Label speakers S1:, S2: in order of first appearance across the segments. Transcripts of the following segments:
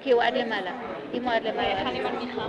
S1: כי הוא עד למעלה. אם הוא עד למעלה.
S2: איך אני מנמיכה?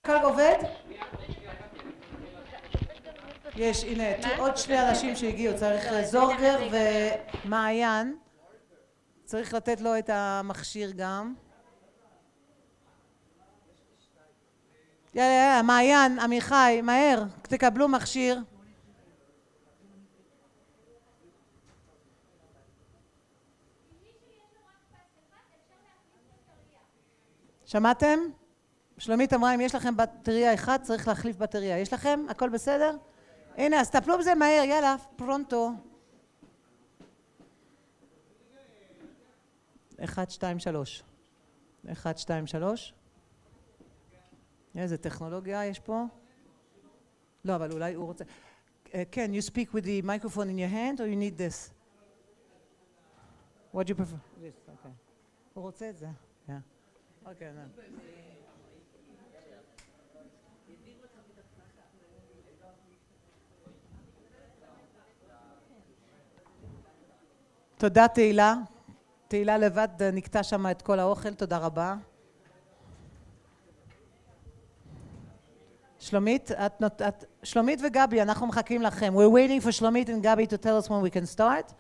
S3: קל עובד? יש, הנה, עוד שני אנשים שהגיעו, צריך זורגר ומעיין, צריך לתת לו את המכשיר גם. יאללה, מעיין, עמיחי, מהר, תקבלו מכשיר. שמעתם? שלומית אמרה, אם יש לכם בטריה אחת, צריך להחליף בטריה. יש לכם? הכל בסדר? הנה, אז תפלו בזה מהר, יאללה, פרונטו. 1, 2, 3. 1, 2, 3. איזה טכנולוגיה יש פה? לא, אבל אולי הוא רוצה... Can you speak with the microphone in your hand or you need this? What do you prefer? This, okay. הוא רוצה את זה. Yeah. Okay, no. תודה תהילה. תהילה לבד נקטע שם את כל האוכל, תודה רבה. שלומית, שלומית וגבי, אנחנו מחכים לכם. We're waiting for שלומית and Gabi to tell us when we can start.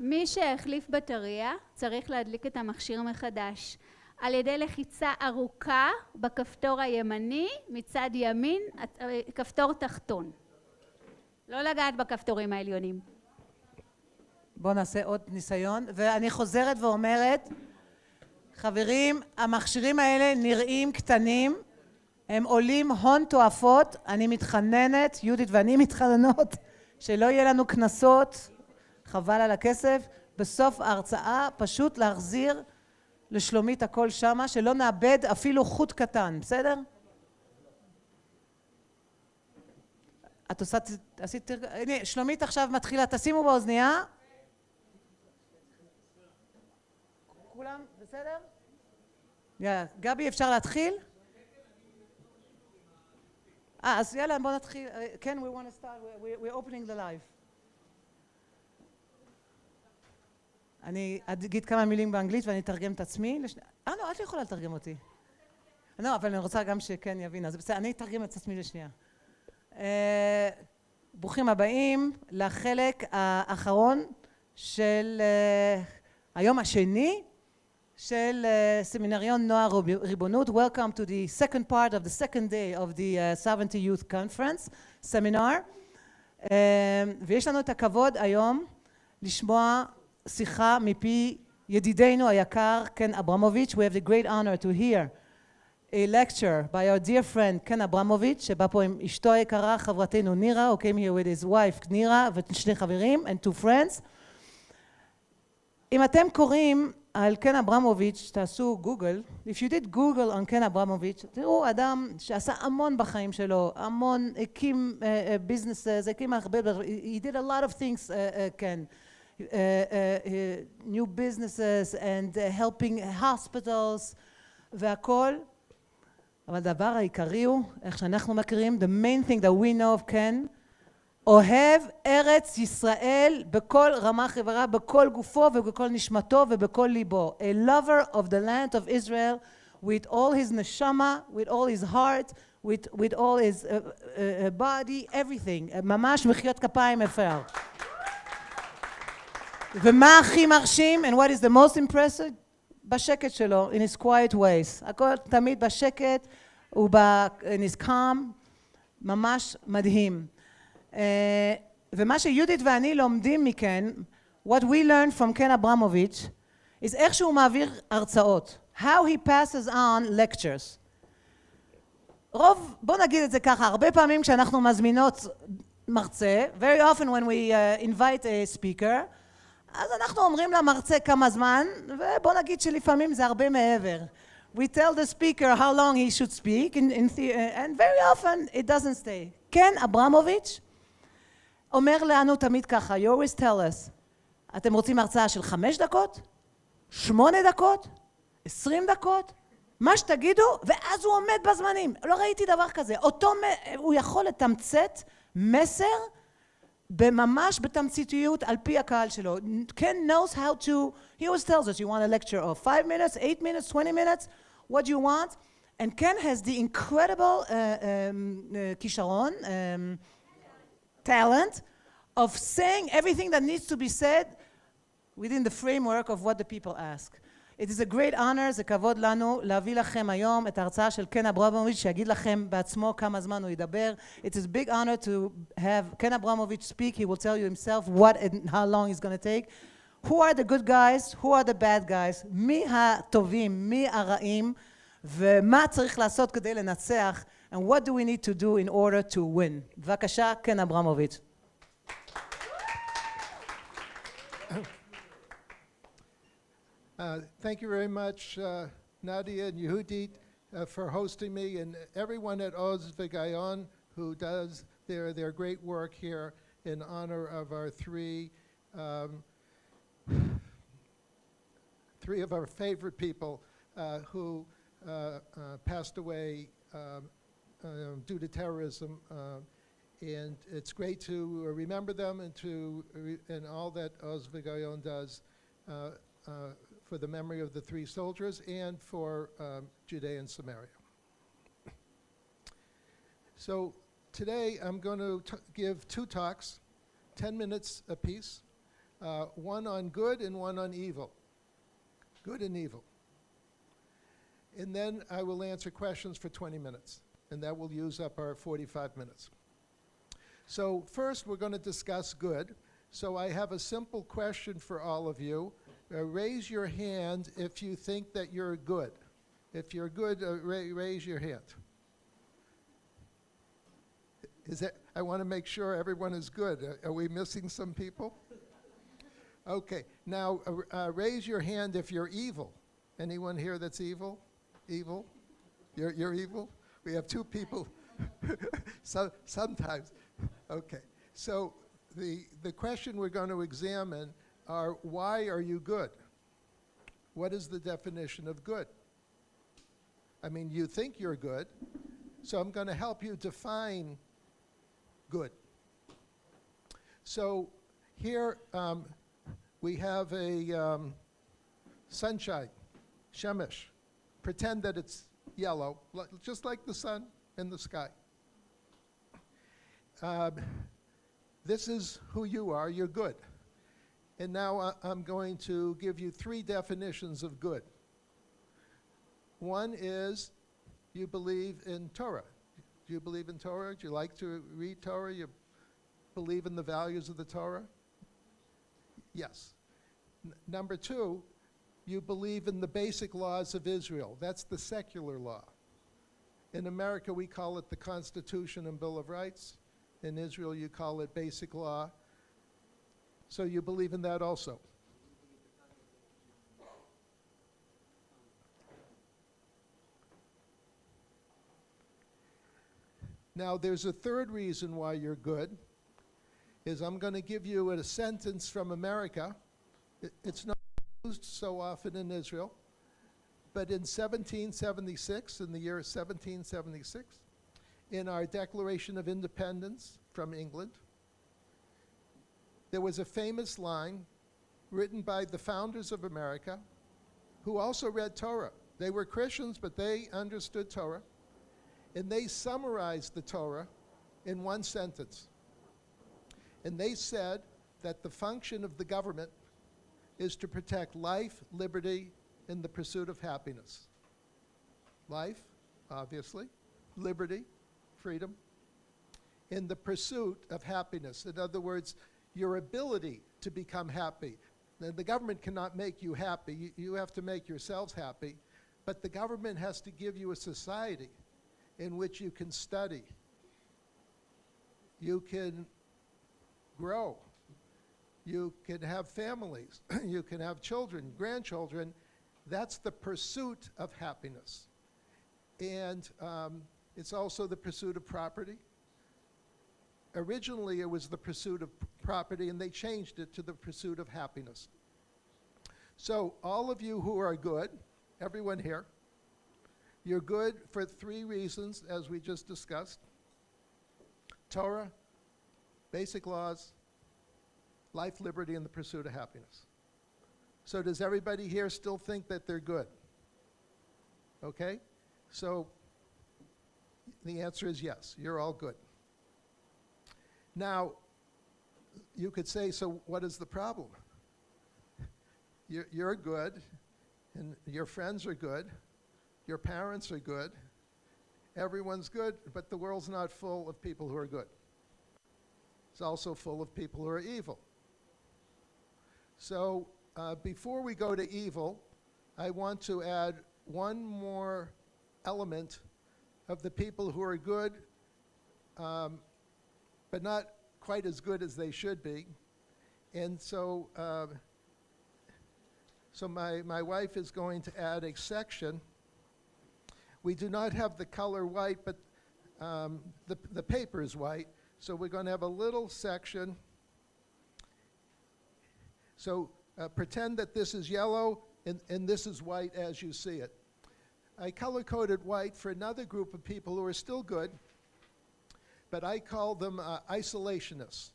S1: מי שהחליף בטריה צריך להדליק את המכשיר מחדש על ידי לחיצה ארוכה בכפתור הימני מצד ימין, כפתור תחתון. לא לגעת בכפתורים העליונים.
S3: בואו נעשה עוד ניסיון, ואני חוזרת ואומרת, חברים, המכשירים האלה נראים קטנים, הם עולים הון תועפות, אני מתחננת, יהודית ואני מתחננות, שלא יהיה לנו כנסות, חבל על הכסף, בסוף ההרצאה פשוט להחזיר לשלומית הכל שמה, שלא נאבד אפילו חוט קטן, בסדר? את עשית, הנה, שלומית עכשיו מתחילה, תשימו באוזנייה. כולם, בסדר? יאללה, גבי אפשר להתחיל? אז יאללה, בוא נתחיל. כן, we want to start, we're opening the live. אני אגיד כמה מילים באנגלית ואני אתרגם את עצמי. לא, את לא יכולה לתרגם אותי. לא, אבל אני רוצה גם שכן יבין. אז בסדר, אני אתרגם את עצמי לשנייה. ברוכים הבאים לחלק האחרון של היום השני של סמנריון נוער ריבונות. Welcome to the second part of the second day of the 70 Youth Conference seminar. ויש לנו את הכבוד היום לשמוע שיחה מפי ידידנו היקר קן אברמוביץ'. We have the great honor to hear a lecture by our dear friend קן אברמוביץ', שבא פה עם אשתו היקרה, חברתנו נירה, who came here with his wife נירה ושני חברים and two friends. אם אתם קוראים על קן אברמוביץ', תעשו גוגל. If you did Google on קן אברמוביץ', תראו אדם שעשה המון בחיים שלו, המון, הקים businesses, הקים הרבה, he did a lot of things, קן. New businesses and helping hospitals והכל. אבל הדבר העיקרי הוא, איך שאנחנו מכירים, the main thing that we know of קן, אוהב ארץ ישראל בכל רמה חברה, בכל גופו ובכל נשמתו ובכל ליבו. A lover of the land of Israel with all his neshama, with all his heart, with all his body, everything. ממש מחיאות כפיים אפשר. ומה הכי מרשים, and what is the most impressive? בשקט שלו, in his quiet ways. הכל תמיד בשקט, in his calm, ממש מדהים. ומה שיהודית ואני לומדים מכן, what we learn from קן אברמוביץ', is איך שהוא מעביר הרצאות. How he passes on lectures. בוא נגיד את זה ככה, הרבה פעמים כשאנחנו מזמינות מרצה, very often when we invite a speaker, אז אנחנו אומרים למרצה כמה זמן, ובוא נגיד שלפעמים זה הרבה מעבר. We tell the speaker how long he should speak, and very often it doesn't stay. קן אברמוביץ' אומר לנו תמיד ככה, you always tell us, אתם רוצים הרצאה של 5 דקות? 8 דקות? 20 דקות? מה שתגידו, ואז הוא עומד בזמנים. לא ראיתי דבר כזה. הוא יכול לתמצת מסר בממש בתמציתיות על פי הקהל שלו. Ken knows how to, he always tells us, you want a lecture of 5 minutes, 8 minutes, 20 minutes, what do you want? And Ken has the incredible כישרון, talent of saying everything that needs to be said within the framework of what the people ask. It is a great honor, זה כבוד לנו להביא לכם היום את ההרצאה של קן אברמוביץ' שיגיד לכם בעצמו כמה זמן הוא ידבר. It is a big honor to have Ken Abramovich speak. He will tell you himself what and how long it's going to take. Who are the good guys? Who are the bad guys? מי הטובים? מי הרעים? ומה צריך לעשות כדי לנצח? And what do we need to do in order to win? בבקשה, קן אברמוביץ'.
S2: Thank you very much, Nadia and Yehudit, for hosting me, and everyone at Oz Vegayon who does their great work here in honor of our three of our favorite people who passed away due to terrorism. And it's great to remember them and all that Oz Vegayon does for the memory of the three soldiers and for Judea and Samaria. So today I'm going to give two talks, 10 minutes apiece, one on good and one on evil. Good and evil. And then I will answer questions for 20 minutes, and that will use up our 45 minutes. So first we're going to discuss good. So I have a simple question for all of you. Raise your hand if you think that you're good. If you're good, raise your hand. I want to make sure everyone is good. Are we missing some people? Okay. Now, raise your hand if you're evil. Anyone here that's evil? Evil? You're evil? We have two people. Sometimes. Okay. So the question we're going to examine are, why are you good? What is the definition of good? I mean, you think you're good, so I'm going to help you define good. So here we have a sunshine, shemesh. Pretend that it's yellow, just like the sun in the sky. This is who you are, you're good. And now I'm going to give you three definitions of good. One is you believe in Torah. Do you believe in Torah? Do you like to read Torah? You believe in the values of the Torah? Yes. Number two, you believe in the basic laws of Israel. That's the secular law. In America, we call it the Constitution and Bill of Rights. In Israel, you call it basic law. So you believe in that also. Now, there's a third reason why you're good, is I'm going to give you a sentence from America. It's not used so often in Israel, but in 1776, in the year 1776, in our Declaration of Independence from England, there was a famous line written by the founders of America who also read Torah. They were Christians, but they understood Torah. And they summarized the Torah in one sentence. And they said that the function of the government is to protect life, liberty, and the pursuit of happiness. Life, obviously, liberty, freedom, and the pursuit of happiness. In other words, your ability to become happy. The government cannot make you happy. You have to make yourselves happy. But the government has to give you a society in which you can study. You can grow. You can have families. You can have children, grandchildren. That's the pursuit of happiness. And it's also the pursuit of property. Originally, it was the pursuit of property, and they changed it to the pursuit of happiness. So all of you who are good, everyone here, you're good for three reasons, as we just discussed: Torah, basic laws, life, liberty, and the pursuit of happiness. So does everybody here still think that they're good? Okay? So the answer is yes, you're all good. Now, you could say, so what is the problem? You're good, and your friends are good, your parents are good, everyone's good, but the world's not full of people who are good. It's also full of people who are evil. So before we go to evil, I want to add one more element of the people who are good, but not quite as good as they should be. And so, my wife is going to add a section. We do not have the color white, but the paper is white. So we're going to have a little section. So pretend that this is yellow and this is white as you see it. I color-coded white for another group of people who are still good, but I call them isolationists.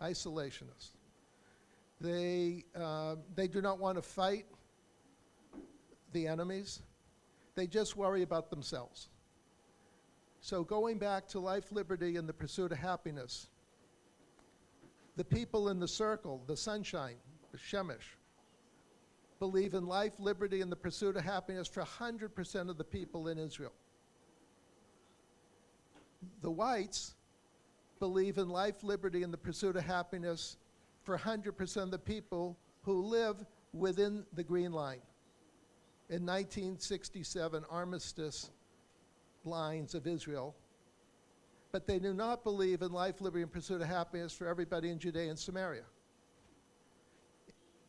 S2: Isolationists. They do not want to fight the enemies. They just worry about themselves. So going back to life, liberty, and the pursuit of happiness, the people in the circle, the sunshine, the Shemesh, believe in life, liberty, and the pursuit of happiness for 100% of the people in Israel. The whites believe in life, liberty, and the pursuit of happiness for 100% of the people who live within the Green Line. In 1967 armistice lines of Israel, but they do not believe in life, liberty, and pursuit of happiness for everybody in Judea and Samaria.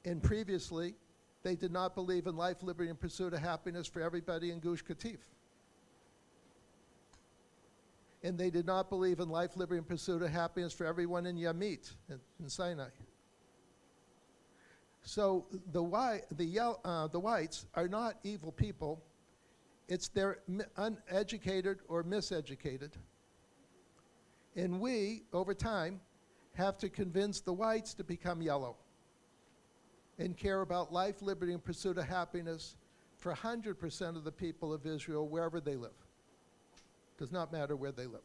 S2: And previously, they did not believe in life, liberty, and pursuit of happiness for everybody in Gush Katif. And they did not believe in life, liberty, and pursuit of happiness for everyone in Yamit, in Sinai. So the whites are not evil people. It's they're uneducated or miseducated. And we, over time, have to convince the whites to become yellow and care about life, liberty, and pursuit of happiness for 100% of the people of Israel, wherever they live. Does not matter where they live.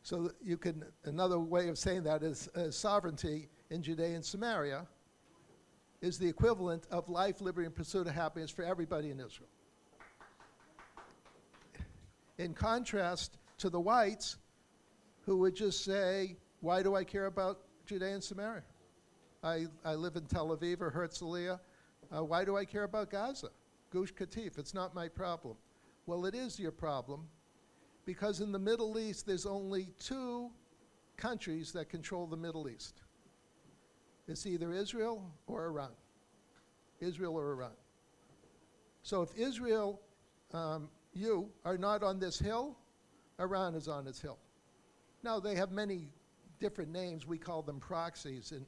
S2: So you can, another way of saying that is sovereignty in Judea and Samaria is the equivalent of life, liberty, and pursuit of happiness for everybody in Israel. In contrast to the whites, who would just say, why do I care about Judea and Samaria? I live in Tel Aviv or Herzliya. Why do I care about Gaza? Gush Katif, it's not my problem. Well, it is your problem, because in the Middle East, there's only two countries that control the Middle East. It's either Israel or Iran. Israel or Iran. So if Israel, you are not on this hill, Iran is on its hill. Now, they have many different names. We call them proxies in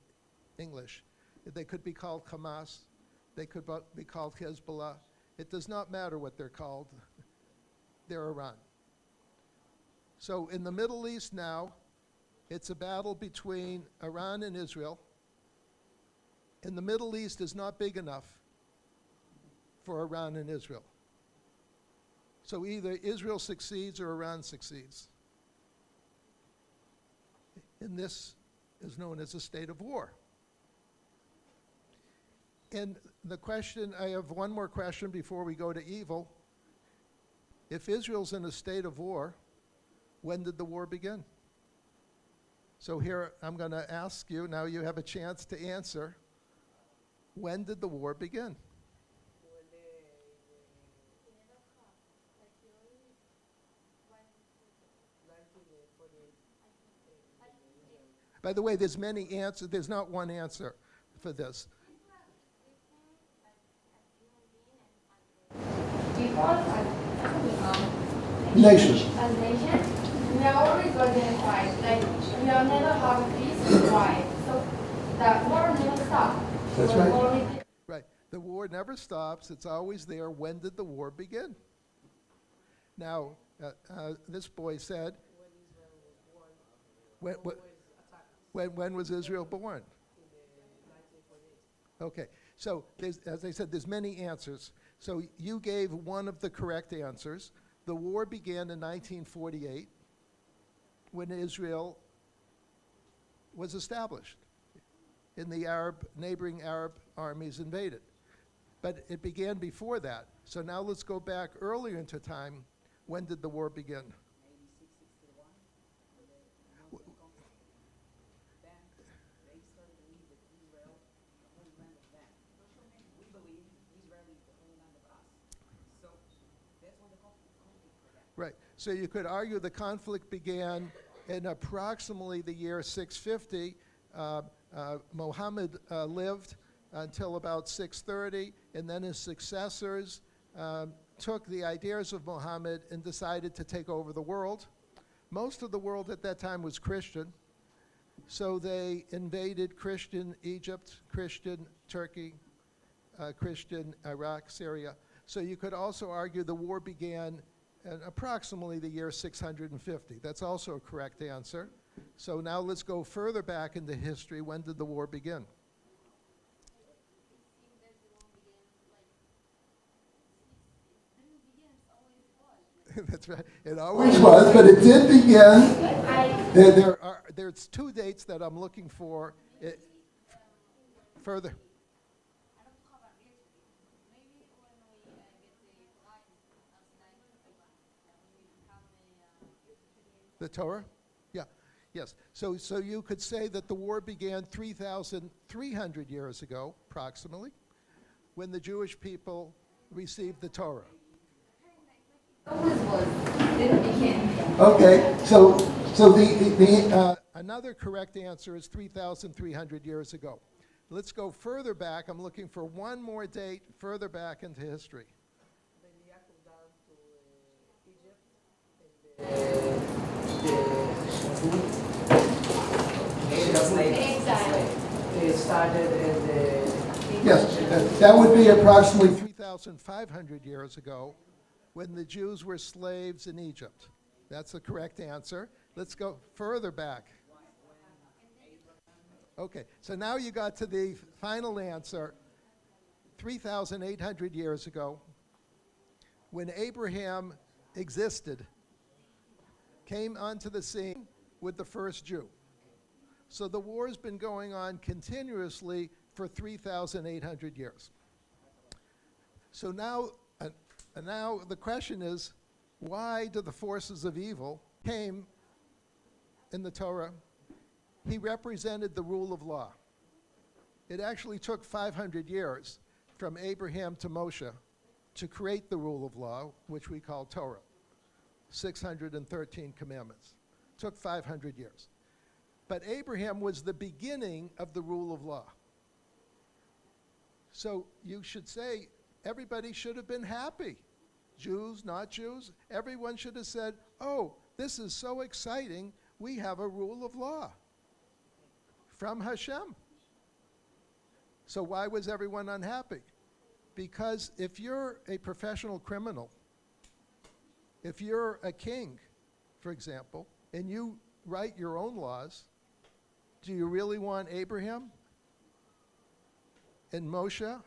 S2: English. They could be called Hamas. They could be called Hezbollah. It does not matter what they're called. They're Iran. So in the Middle East now, it's a battle between Iran and Israel. And the Middle East is not big enough for Iran and Israel. So either Israel succeeds or Iran succeeds. And this is known as a state of war. And the question, I have one more question before we go to evil. If Israel's in a state of war, when did the war begin? So here I'm going to ask you, now you have a chance to answer. When did the war begin? By the way, there's many answers. There's not one answer for this. Nations.
S4: As nations, we are always going to fight. Like, we are never have peace. Why? So that war never stops.
S2: That's right. Right. The war never stops. It's always there. When did the war begin? Now, this boy said, When was Israel born? Okay, so as I said, there's many answers. So you gave one of the correct answers. The war began in 1948 when Israel was established and the neighboring Arab armies invaded. But it began before that. So now let's go back earlier into time. When did the war begin?
S3: 86-61. Then they started to believe that Israel, the holy land of them. We believe Israel is the holy land of us. So that's when the conflict began.
S2: Right. So you could argue the conflict began in approximately the year 650. Muhammad lived until about 630, and then his successors took the ideas of Muhammad and decided to take over the world. Most of the world at that time was Christian, so they invaded Christian Egypt, Christian Turkey, Christian Iraq, Syria. So you could also argue the war began in approximately the year 650. That's also a correct answer. So now let's go further back into history. When did the war begin? That's right. It always was, but it did begin. There's two dates that I'm looking for. Further. The Torah? Yeah. Yes. So you could say that the war began 3,300 years ago, approximately, when the Jewish people received the Torah.
S4: Always was. Didn't begin.
S2: Okay. So the another correct answer is 3,300 years ago. Let's go further back. I'm looking for one more date further back into history.
S3: It started in the...
S2: Yes, that would be approximately 3,500 years ago when the Jews were slaves in Egypt. That's the correct answer. Let's go further back. Okay, so now you got to the final answer. 3,800 years ago, when Abraham existed, came onto the scene with the first Jew. So the war's been going on continuously for 3,800 years. So now the question is, why do the forces of evil came in the Torah? He represented the rule of law. It actually took 500 years from Abraham to Moshe to create the rule of law, which we call Torah, 613 commandments. Took 500 years. But Abraham was the beginning of the rule of law. So you should say everybody should have been happy. Jews, not Jews, everyone should have said, oh, this is so exciting, we have a rule of law from Hashem. So why was everyone unhappy? Because if you're a professional criminal, if you're a king, for example, and you write your own laws, do you really want Abraham and Moshe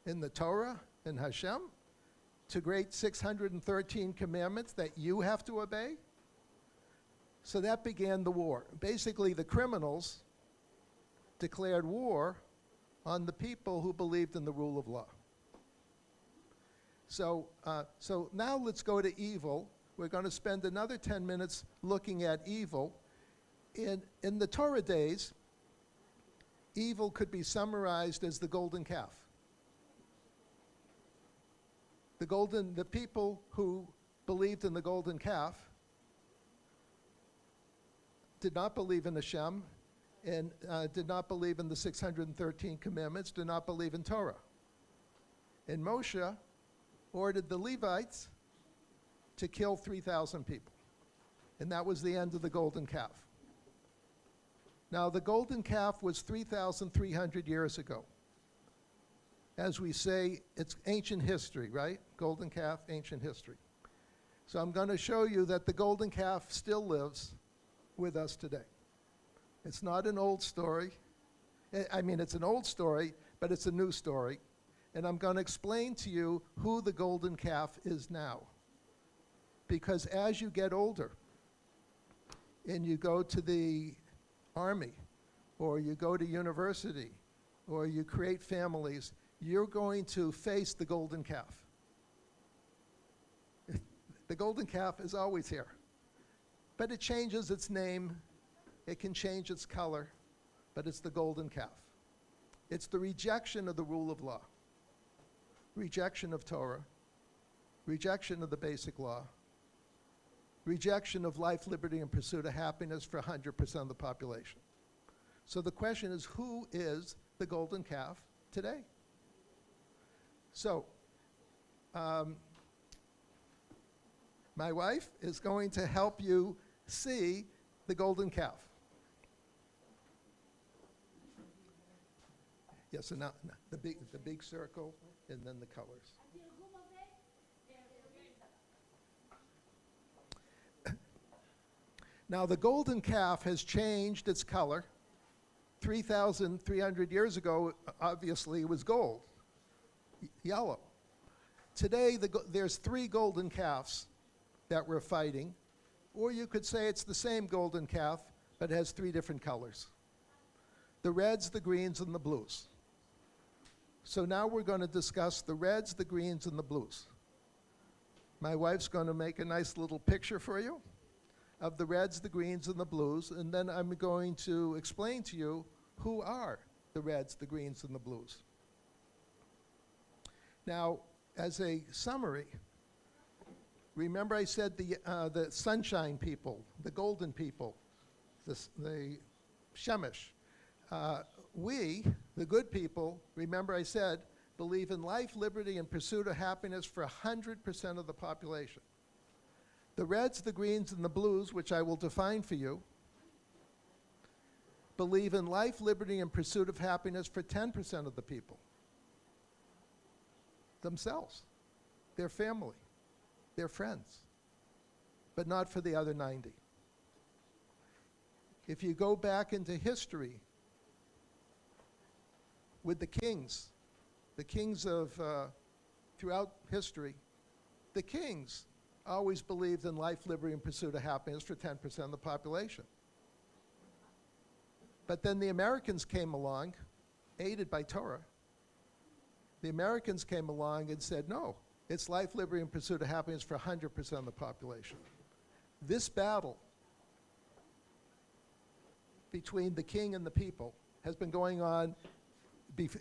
S2: in the Torah and Hashem to create 613 commandments that you have to obey? So that began the war. Basically, the criminals declared war on the people who believed in the rule of law. So now let's go to evil. We're going to spend another 10 minutes looking at evil. In the Torah days, evil could be summarized as the golden calf. The people who believed in the golden calf did not believe in Hashem and did not believe in the 613 commandments, did not believe in Torah. And Moshe ordered the Levites to kill 3,000 people. And that was the end of the golden calf. Now, the golden calf was 3,300 years ago. As we say, it's ancient history, right? Golden calf, ancient history. So I'm going to show you that the golden calf still lives with us today. It's not an old story. I mean, it's an old story, but it's a new story. And I'm going to explain to you who the golden calf is now. Because as you get older and you go to the army, or you go to university, or you create families, you're going to face the golden calf. The golden calf is always here. But it changes its name, it can change its color, but it's the golden calf. It's the rejection of the rule of law, rejection of Torah, rejection of the basic law, rejection of life, liberty, and pursuit of happiness for 100% of the population. So the question is, who is the golden calf today? So, my wife is going to help you see the golden calf. Yes, so now the big circle and then the colors. Now the golden calf has changed its color. 3,300 years ago, obviously it was gold, yellow. Today there's 3 golden calves that we're fighting, or you could say it's the same golden calf, but has 3 different colors. The reds, the greens, and the blues. So now we're going to discuss the reds, the greens, and the blues. My wife's going to make a nice little picture for you of the reds, the greens, and the blues, and then I'm going to explain to you who are the reds, the greens, and the blues. Now, as a summary, remember I said the sunshine people, the golden people, the Shemesh. We, the good people, remember I said, believe in life, liberty, and pursuit of happiness for 100% of the population. The reds, the greens, and the blues, which I will define for you, believe in life, liberty, and pursuit of happiness for 10% of the people. Themselves, their family, their friends, but not for the other 90. If you go back into history with the kings of throughout history, the kings always believed in life, liberty, and pursuit of happiness for 10% of the population. But then the Americans came along, aided by Torah. The Americans came along and said, no, it's life, liberty, and pursuit of happiness for 100% of the population. This battle between the king and the people has been going on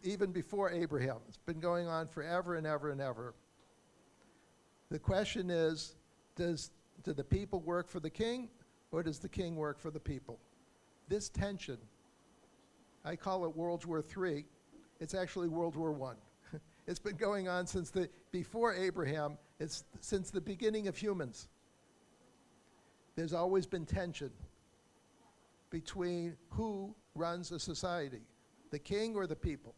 S2: even before Abraham. It's been going on forever and ever and ever. The question is, do the people work for the king, or does the king work for the people? This tension, I call it World War III. It's actually World War I. It's been going on since before Abraham. It's since the beginning of humans. There's always been tension between who runs a society, the king or the people.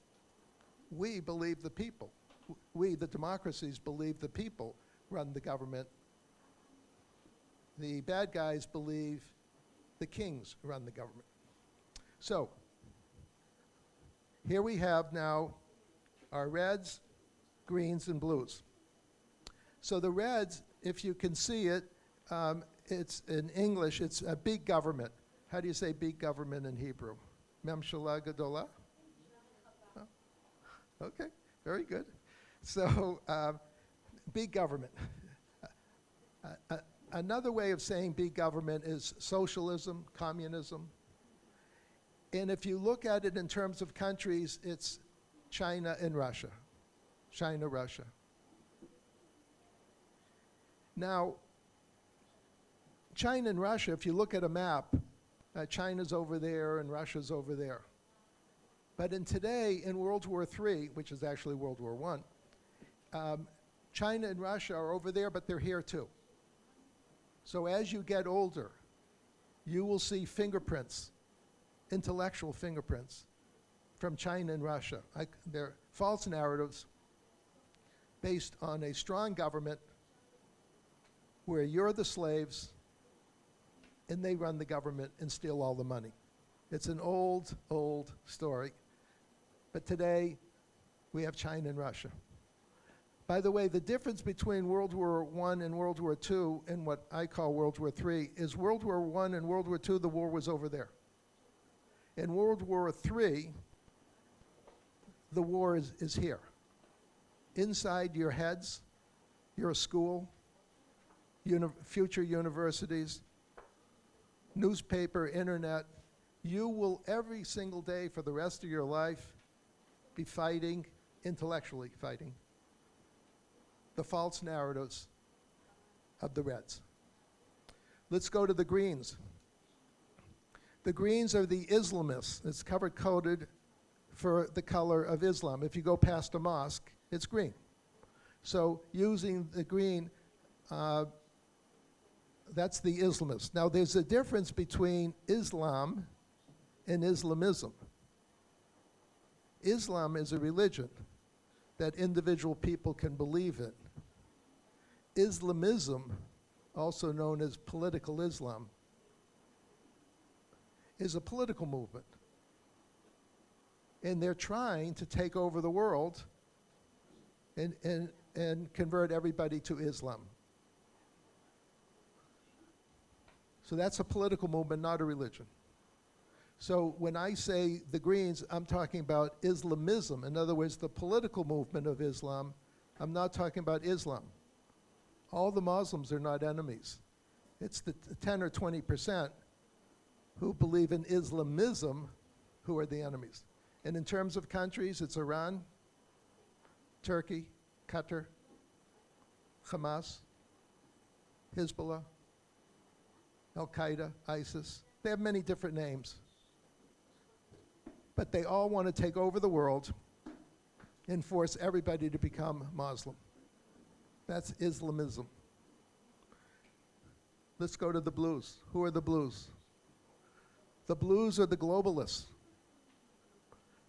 S2: We believe the people. We, the democracies, believe the people run the government. The bad guys believe the kings run the government. So, here we have now our reds, greens, and blues. So the reds, if you can see it, it's in English, it's a big government. How do you say big government in Hebrew? Memshala Gadola? Oh. Okay, very good. So, big government. Another way of saying big government is socialism, communism. And if you look at it in terms of countries, it's China and Russia. China, Russia. Now, China and Russia, if you look at a map, China's over there and Russia's over there. But today, in World War III, which is actually World War I, China and Russia are over there, but they're here too. So as you get older, you will see fingerprints, intellectual fingerprints, from China and Russia. They're false narratives based on a strong government where you're the slaves and they run the government and steal all the money. It's an old, old story. But today, we have China and Russia. By the way, the difference between World War I and World War II and what I call World War III is World War I and World War II, the war was over there. In World War III, the war is here. Inside your heads, your school, future universities, newspaper, internet, you will every single day for the rest of your life be fighting, intellectually fighting, the false narratives of the Reds. Let's go to the Greens. The Greens are the Islamists. It's color-coded for the color of Islam. If you go past a mosque, it's green. So using the green, that's the Islamists. Now there's a difference between Islam and Islamism. Islam is a religion that individual people can believe in. Islamism, also known as political Islam, is a political movement. And they're trying to take over the world and convert everybody to Islam. So that's a political movement, not a religion. So when I say the Greens, I'm talking about Islamism. In other words, the political movement of Islam. I'm not talking about Islam. All the Muslims are not enemies. It's the 10 or 20% who believe in Islamism who are the enemies. And in terms of countries, it's Iran, Turkey, Qatar, Hamas, Hezbollah, Al-Qaeda, ISIS. They have many different names. But they all want to take over the world and force everybody to become Muslim. That's Islamism. Let's go to the blues. Who are the blues? The blues are the globalists.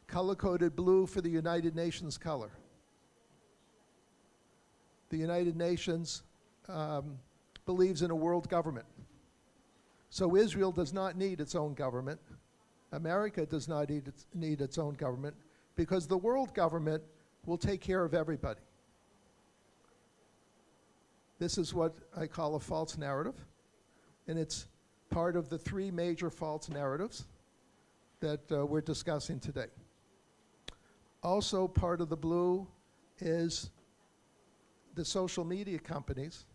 S2: Color-coded blue for the United Nations color. The United Nations believes in a world government. So Israel does not need its own government. America does not need its own government because the world government will take care of everybody. This is what I call a false narrative, and it's part of the three major false narratives that we're discussing today. Also part of the blue is the social media companies,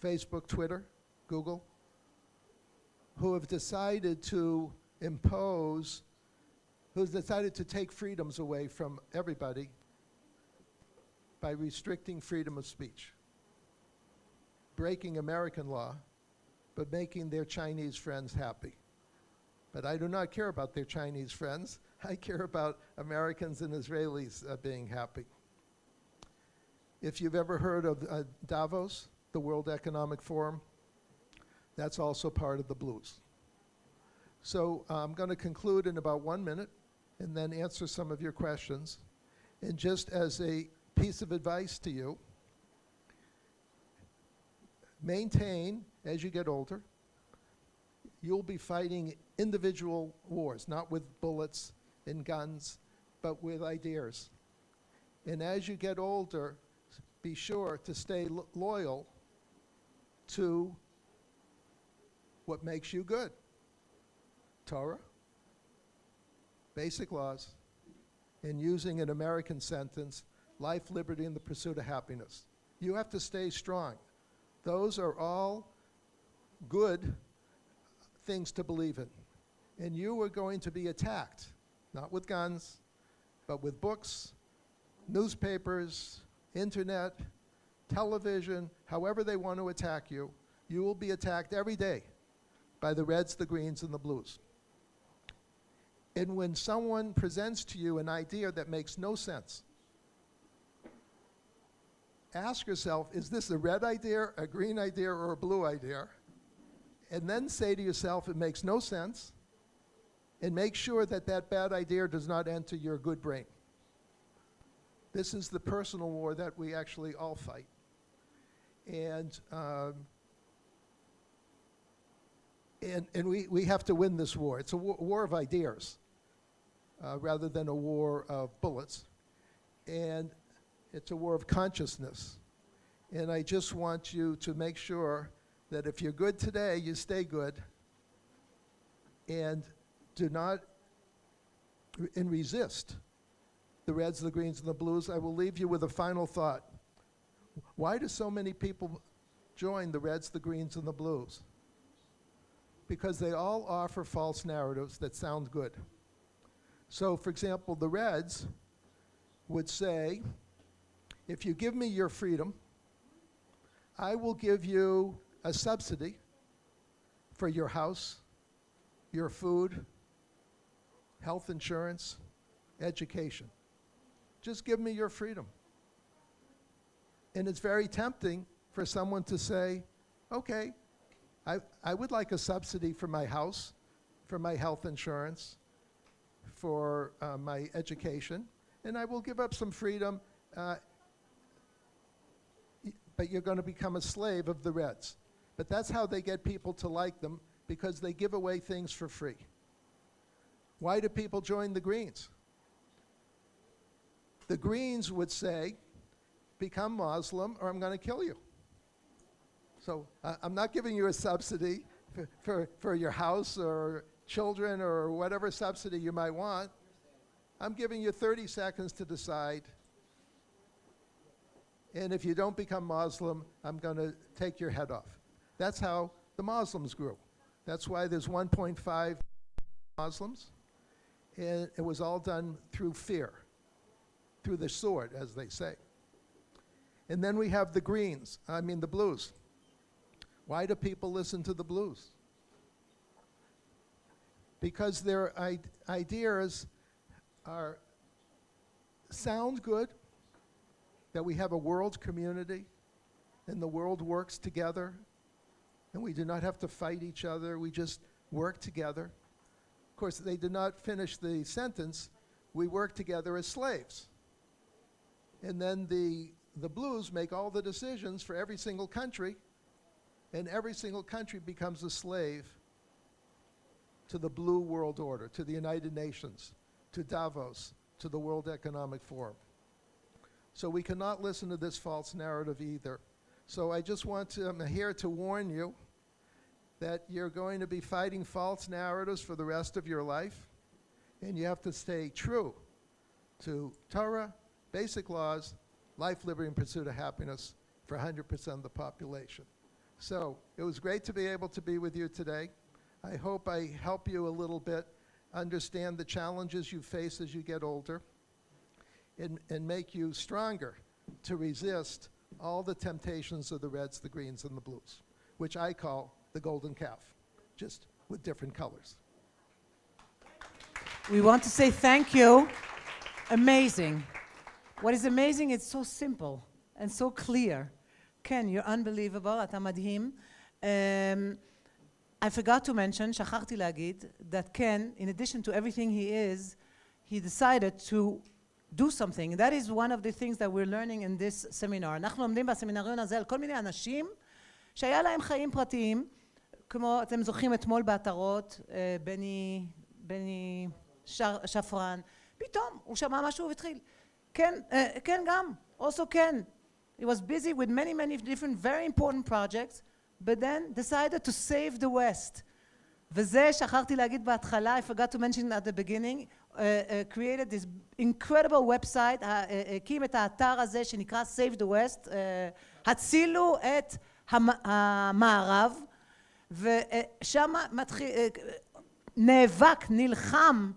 S2: Facebook, Twitter, Google, who have decided to impose, who's decided to take freedoms away from everybody by restricting freedom of speech, breaking American law, but making their Chinese friends happy. But I do not care about their Chinese friends. I care about Americans and Israelis being happy. If you've ever heard of Davos, the World Economic Forum, that's also part of the blues. So I'm going to conclude in about 1 minute and then answer some of your questions. And just as a piece of advice to you, maintain, as you get older, you'll be fighting individual wars, not with bullets and guns, but with ideas. And as you get older, be sure to stay loyal to what makes you good. Torah, basic laws, and using an American sentence, life, liberty, and the pursuit of happiness. You have to stay strong. Those are all good things to believe in. And you are going to be attacked, not with guns, but with books, newspapers, internet, television, however they want to attack you. You will be attacked every day by the reds, the greens, and the blues. And when someone presents to you an idea that makes no sense, ask yourself, is this a red idea, a green idea, or a blue idea? And then say to yourself, it makes no sense, and make sure that that bad idea does not enter your good brain. This is the personal war that we actually all fight. And And we have to win this war. It's a war of ideas rather than a war of bullets. And it's a war of consciousness. And I just want you to make sure that if you're good today, you stay good. And do not resist the reds, the greens, and the blues. I will leave you with a final thought. Why do so many people join the reds, the greens, and the blues? Because they all offer false narratives that sound good. So, for example, the reds would say, if you give me your freedom, I will give you a subsidy for your house, your food, health insurance, education. Just give me your freedom. And it's very tempting for someone to say, okay, I would like a subsidy for my house, for my health insurance, for my education, and I will give up some freedom, but you're going to become a slave of the reds. But that's how they get people to like them, because they give away things for free. Why do people join the greens? The greens would say, become Muslim or I'm going to kill you. So I'm not giving you a subsidy for your house or children or whatever subsidy you might want. I'm giving you 30 seconds to decide. And if you don't become Muslim, I'm going to take your head off. That's how the Muslims grew. That's why there's 1.5 Muslims. And it was all done through fear, through the sword, as they say. And then we have the the blues. Why do people listen to the blues? Because their ideas sound good, that we have a world community, and the world works together, and we do not have to fight each other, we just work together. Of course, they did not finish the sentence, we work together as slaves. And then the blues make all the decisions for every single country, and every single country becomes a slave to the blue world order, to the United Nations, to Davos, to the World Economic Forum. So we cannot listen to this false narrative either. So I just want to, I'm here to warn you that you're going to be fighting false narratives for the rest of your life, and you have to stay true to Torah, basic laws, life, liberty, and pursuit of happiness for 100% of the population. So it was great to be able to be with you today. I hope I help you a little bit understand the challenges you face as you get older and make you stronger to resist all the temptations of the reds, the greens, and the blues, which I call the golden calf, just with different colors.
S3: We want to say thank you. Amazing. What is amazing, it's so simple and so clear. Ken, you're unbelievable, אתה מדהים. I forgot to mention, שכחתי להגיד, that Ken, in addition to everything he is, he decided to do something. That is one of the things that we're learning in this seminar. אנחנו לומדים בסמינריון הזה על כל מיני אנשים שהיה להם חיים פרטיים, כמו אתם זוכרים אתמול בעטרות, בני שפרן, פתאום הוא שמע משהו והתחיל. כן גם, also Ken. He was busy with many different very important projects, but then decided to save the West. וזה שכחתי להגיד בהתחלה, I forgot to mention at the beginning, created this incredible website, הקים את האתר הזה שנקרא Save the West, הצילו את המערב, ושם נאבק, נלחם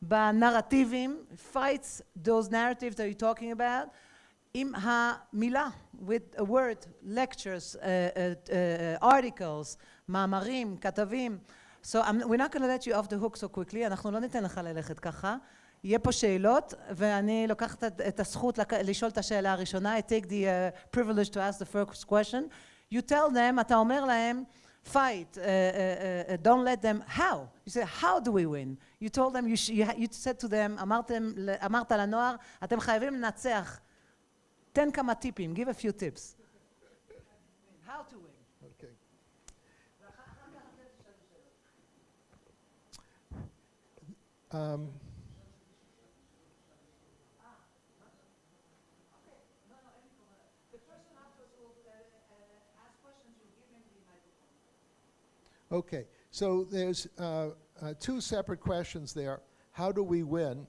S3: בנרטיבים, fights those narratives that you're talking about, עם המילה, with a word, lectures, articles, מאמרים, כתבים. So we're not going to let you off the hook so quickly, אנחנו לא ניתן לך ללכת ככה. יהיה פה שאלות, ואני לוקחת את הזכות לשאול את השאלה הראשונה. I take the privilege to ask the first question. You tell them, אתה אומר להם, fight, don't let them, how? You say, how do we win? You told them, you said to them, אמרת לנוער, אתם חייבים לנצח. תן כמה טיפים, give a few tips. How to win.
S2: Okay. Um, Okay, so there's two separate questions there. How do we win?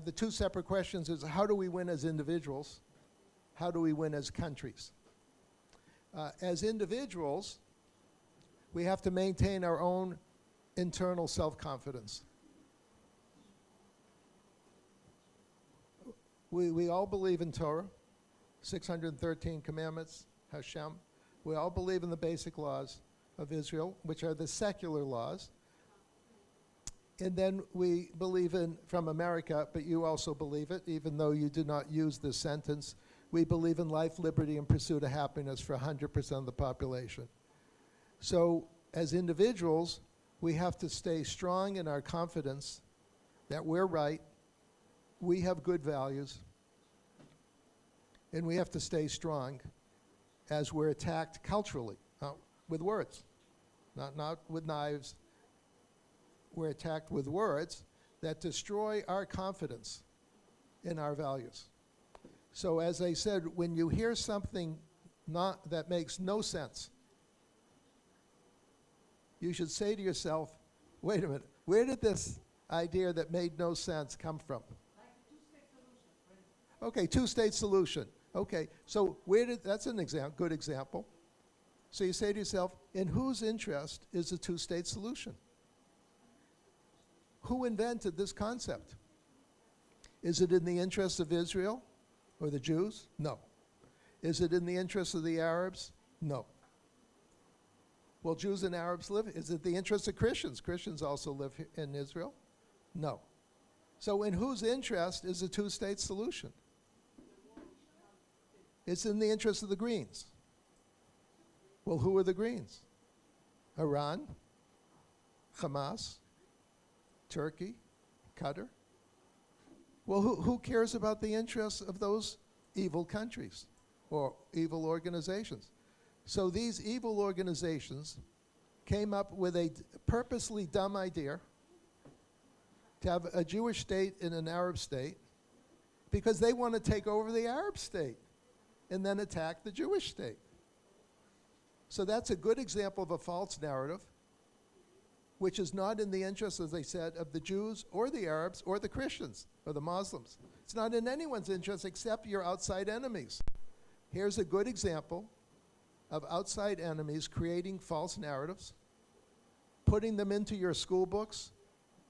S2: The two separate questions is how do we win as individuals? How do we win as countries? As individuals, we have to maintain our own internal self-confidence. We all believe in Torah, 613 commandments, Hashem. We all believe in the basic laws of Israel, which are the secular laws. And then we believe in, from America, but you also believe it, even though you do not use this sentence, we believe in life, liberty, and pursuit of happiness for 100% of the population. So as individuals, we have to stay strong in our confidence that we're right, we have good values, and we have to stay strong as we're attacked culturally, with words, not with knives. We're attacked with words that destroy our confidence in our values. So as I said, when you hear something that makes no sense, you should say to yourself, wait a minute, where did this idea that made no sense come from? Okay, two-state solution. Okay, so that's an example, good example. So you say to yourself, in whose interest is a two-state solution? Who invented this concept? Is it in the interest of Israel or the Jews? No. Is it in the interest of the Arabs? No. Well, Jews and Arabs live. Is it the interest of Christians? Christians also live in Israel? No. So in whose interest is a two-state solution? It's in the interest of the Greens. Well, who are the Greens? Iran, Hamas, Turkey, Qatar. Well, who cares about the interests of those evil countries or evil organizations? So these evil organizations came up with a purposely dumb idea to have a Jewish state and an Arab state because they want to take over the Arab state and then attack the Jewish state. So that's a good example of a false narrative, which is not in the interest, as I said, of the Jews or the Arabs or the Christians or the Muslims. It's not in anyone's interest except your outside enemies. Here's a good example of outside enemies creating false narratives, putting them into your school books,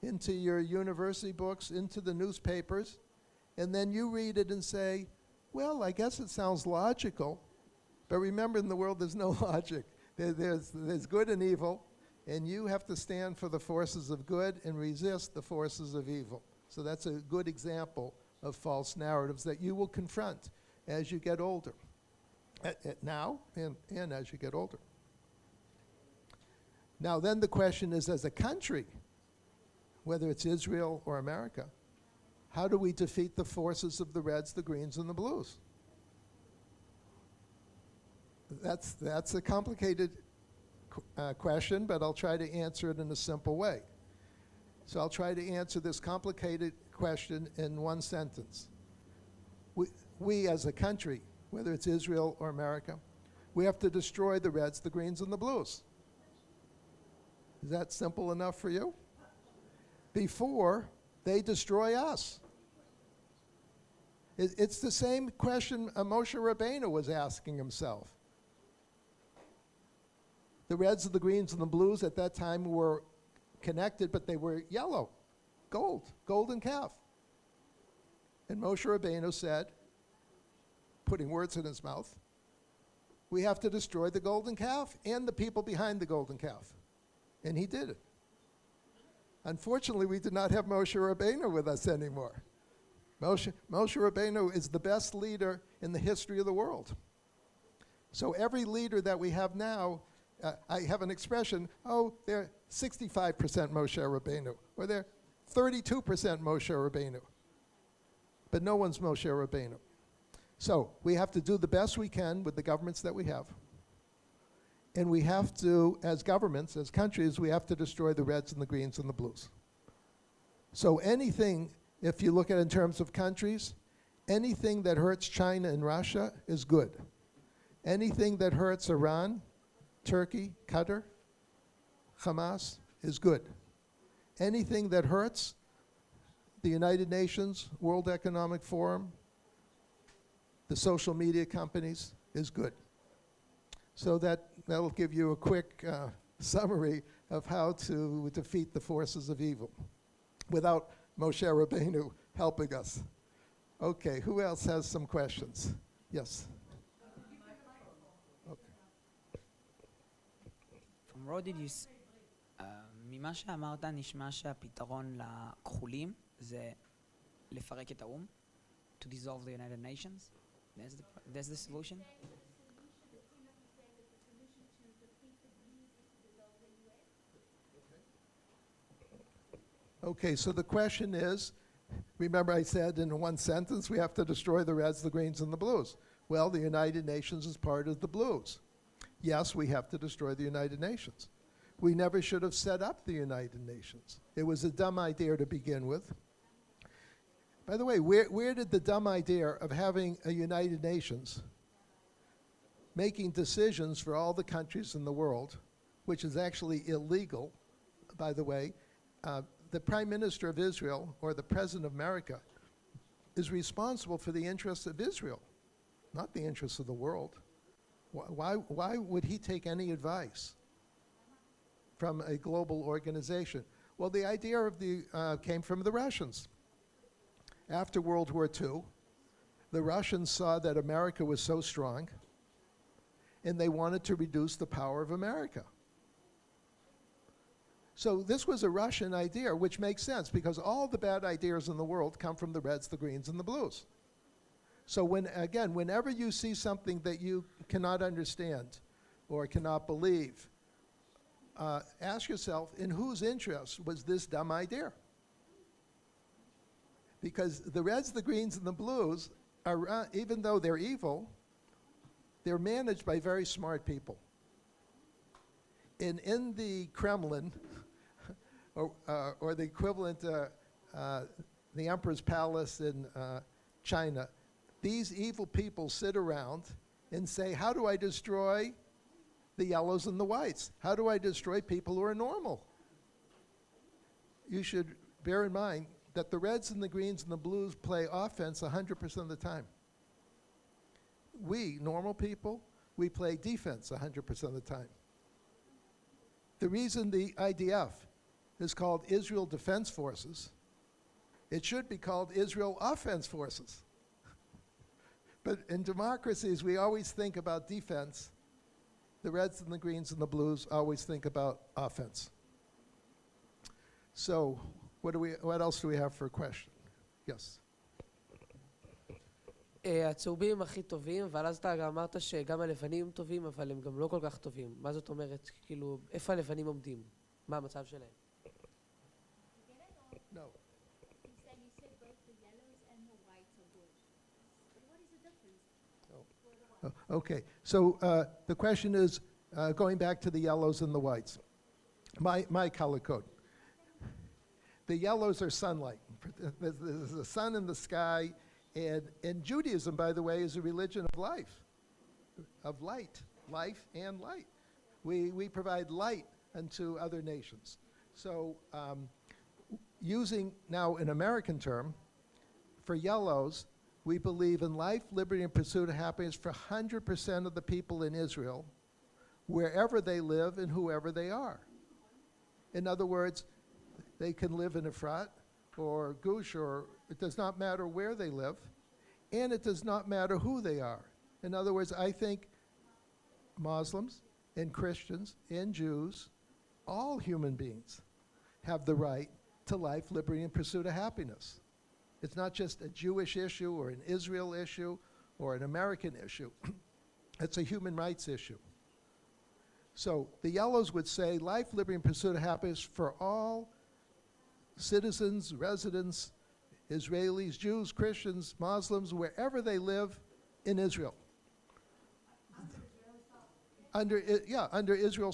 S2: into your university books, into the newspapers, and then you read it and say, well, I guess it sounds logical, but remember, in the world there's no logic. There's good and evil, and you have to stand for the forces of good and resist the forces of evil. So that's a good example of false narratives that you will confront as you get older, now and as you get older. Now then the question is, as a country, whether it's Israel or America, how do we defeat the forces of the Reds, the Greens, and the Blues? That's a complicated question, but I'll try to answer it in a simple way. So I'll try to answer this complicated question in one sentence. We as a country, whether it's Israel or America, we have to destroy the Reds, the Greens, and the Blues. Is that simple enough for you? Before they destroy us. It's the same question Moshe Rabbeinu was asking himself. The Reds, the Greens, and the Blues at that time were connected, but they were yellow, golden calf. And Moshe Rabbeinu said, putting words in his mouth, we have to destroy the golden calf and the people behind the golden calf. And he did it. Unfortunately, we do not have Moshe Rabbeinu with us anymore. Moshe Rabbeinu is the best leader in the history of the world. So every leader that we have now, I have an expression, they're 65% Moshe Rabbeinu, or they're 32% Moshe Rabbeinu. But no one's Moshe Rabbeinu. So we have to do the best we can with the governments that we have. And we have to, as governments, as countries, we have to destroy the Reds and the Greens and the Blues. So anything, if you look at it in terms of countries, anything that hurts China and Russia is good. Anything that hurts Iran, Turkey, Qatar, Hamas is good. Anything that hurts the United Nations, World Economic Forum, the social media companies is good. So that'll give you a quick summary of how to defeat the forces of evil without Moshe Rabbeinu helping us. Okay, who else has some questions? Yes. Okay.
S5: From where did you ממה שאמרת נשמע שהפתרון לכחולים זה לפרק את האום, to dissolve the United Nations? That's the solution?
S2: Okay, so the question is, remember I said in one sentence we have to destroy the reds, the greens, and the blues. Well, the United Nations is part of the blues. Yes, we have to destroy the United Nations. We never should have set up the United Nations. It was a dumb idea to begin with. By the way, where did the dumb idea of having a United Nations making decisions for all the countries in the world, which is actually illegal, by the way, the Prime Minister of Israel or the President of America is responsible for the interests of Israel, not the interests of the world. Why would he take any advice from a global organization? Well, the idea of came from the Russians. After World War II, the Russians saw that America was so strong, and they wanted to reduce the power of America. So this was a Russian idea, which makes sense because all the bad ideas in the world come from the reds, the greens, and the blues. So whenever you see something that you cannot understand or cannot believe, ask yourself, in whose interest was this dumb idea? Because the reds, the greens, and the blues, are, even though they're evil, they're managed by very smart people. And in the Kremlin, or the equivalent, the Emperor's Palace in China, these evil people sit around and say, how do I destroy the yellows and the whites? How do I destroy people who are normal? You should bear in mind that the reds and the greens and the blues play offense 100% of the time. We, normal people, we play defense 100% of the time. The reason the IDF is called Israel Defense Forces, it should be called Israel Offense Forces. But in democracies, we always think about defense. The reds and the greens and the blues always think about offense. So, what else do we have for a question? Yes.
S6: הצהובים הכי טובים, אבל אז אתה גם אמרת שגם הלבנים טובים, אבל הם גם לא כל כך טובים. מה זאת אומרת? כאילו, איפה הלבנים עומדים? מה המצב שלהם?
S2: No.
S1: You said both the yellows and the whites are good. But what is the difference?
S2: Okay, so the question is, going back to the yellows and the whites. My color code. The yellows are sunlight. There's the sun in the sky, and Judaism, by the way, is a religion of life, of light and light. We provide light unto other nations. So using now an American term, for yellows, we believe in life, liberty, and pursuit of happiness for 100% of the people in Israel, wherever they live and whoever they are. In other words, they can live in Efrat or Gush, or it does not matter where they live, and it does not matter who they are. In other words, I think Muslims and Christians and Jews, all human beings, have the right to life, liberty, and pursuit of happiness. It's not just a Jewish issue or an Israel issue or an American issue. It's a human rights issue. So the yellows would say life, liberty, and pursuit of happiness for all citizens, residents, Israelis, Jews, Christians, Muslims, wherever they live in Israel. Under Israel,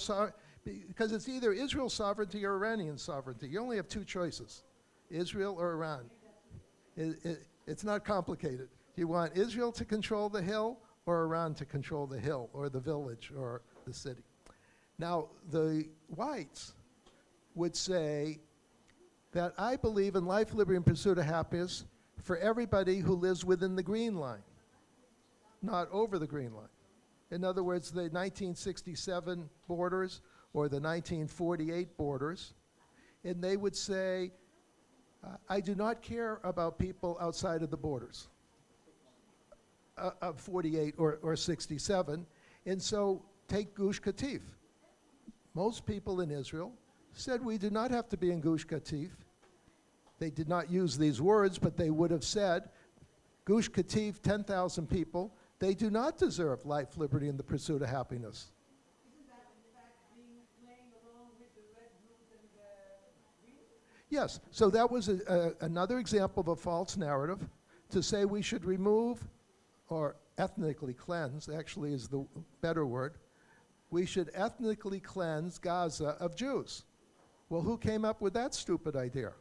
S2: because it's either Israel sovereignty or Iranian sovereignty. You only have two choices. Israel or Iran? It's not complicated. Do you want Israel to control the hill or Iran to control the hill or the village or the city? Now, the whites would say that I believe in life, liberty, and pursuit of happiness for everybody who lives within the green line, not over the green line. In other words, the 1967 borders or the 1948 borders, and they would say, I do not care about people outside of the borders of 48 or 67, and so take Gush Katif. Most people in Israel said we do not have to be in Gush Katif. They did not use these words, but they would have said, Gush Katif, 10,000 people, they do not deserve life, liberty, and the pursuit of happiness.
S3: Isn't that in fact playing along with the red, blue, and the green?
S2: Yes, so that was another example of a false narrative to say we should remove or ethnically cleanse, actually is the better word, we should ethnically cleanse Gaza of Jews. Well, who came up with that stupid idea?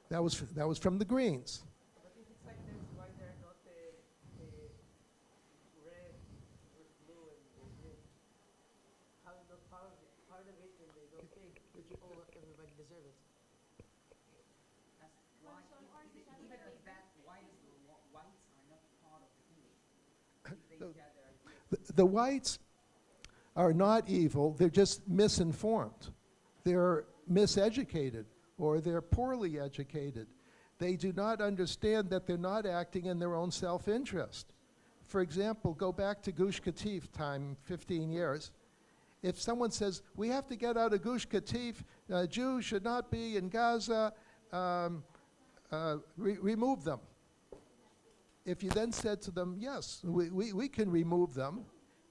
S2: That was from the Greens.
S6: But if it's like this, why they're not red with blue and green? How is not part of it and they don't think everybody deserves it?
S2: The whites are not evil, they're just misinformed. They're miseducated or they're poorly educated. They do not understand that they're not acting in their own self-interest. For example, go back to Gush Katif time, 15 years. If someone says, we have to get out of Gush Katif, Jews should not be in Gaza, remove them. If you then said to them, yes, we can remove them,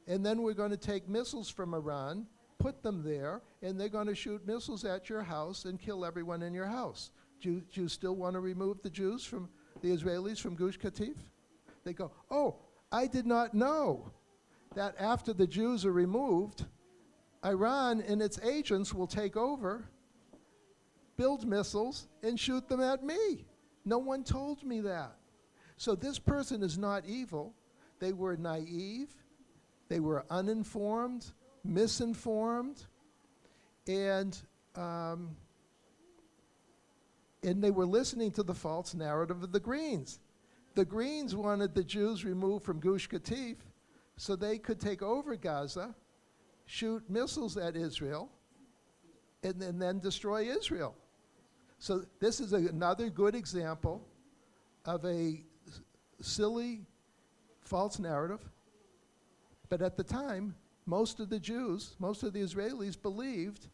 S2: and then we're going to take missiles from Iran, put them there, and they're going to shoot missiles at your house and kill everyone in your house. Do you still want to remove the Jews from, the Israelis from Gush Katif? They go, oh, I did not know that after the Jews are removed, Iran and its agents will take over, build missiles, and shoot them at me. No one told me that. So this person is not evil. They were naive. They were uninformed, misinformed, and they were listening to the false narrative of the Greens. The Greens wanted the Jews removed from Gush Katif so they could take over Gaza, shoot missiles at Israel, and then destroy Israel. So this is another good example of a silly, false narrative. But at the time, most of the Jews, most of the Israelis believed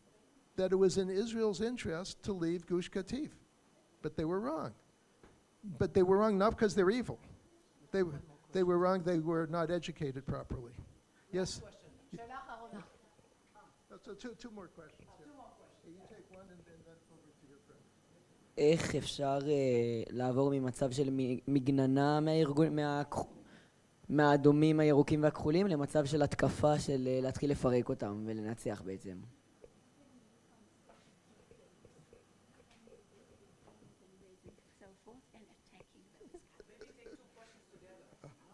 S2: that it was in Israel's interest to leave Gush Katif. But they were wrong. But they were wrong not because they're evil. They were wrong, they were not educated properly. Yes? So two more questions. Yeah. You take one and then over to your friend.
S7: איך אפשר לעבור ממצב של מגננה מהאדומים, הירוקים והכחולים למצב של התקפה של להתחיל לפרק אותם ולנצח בעצם?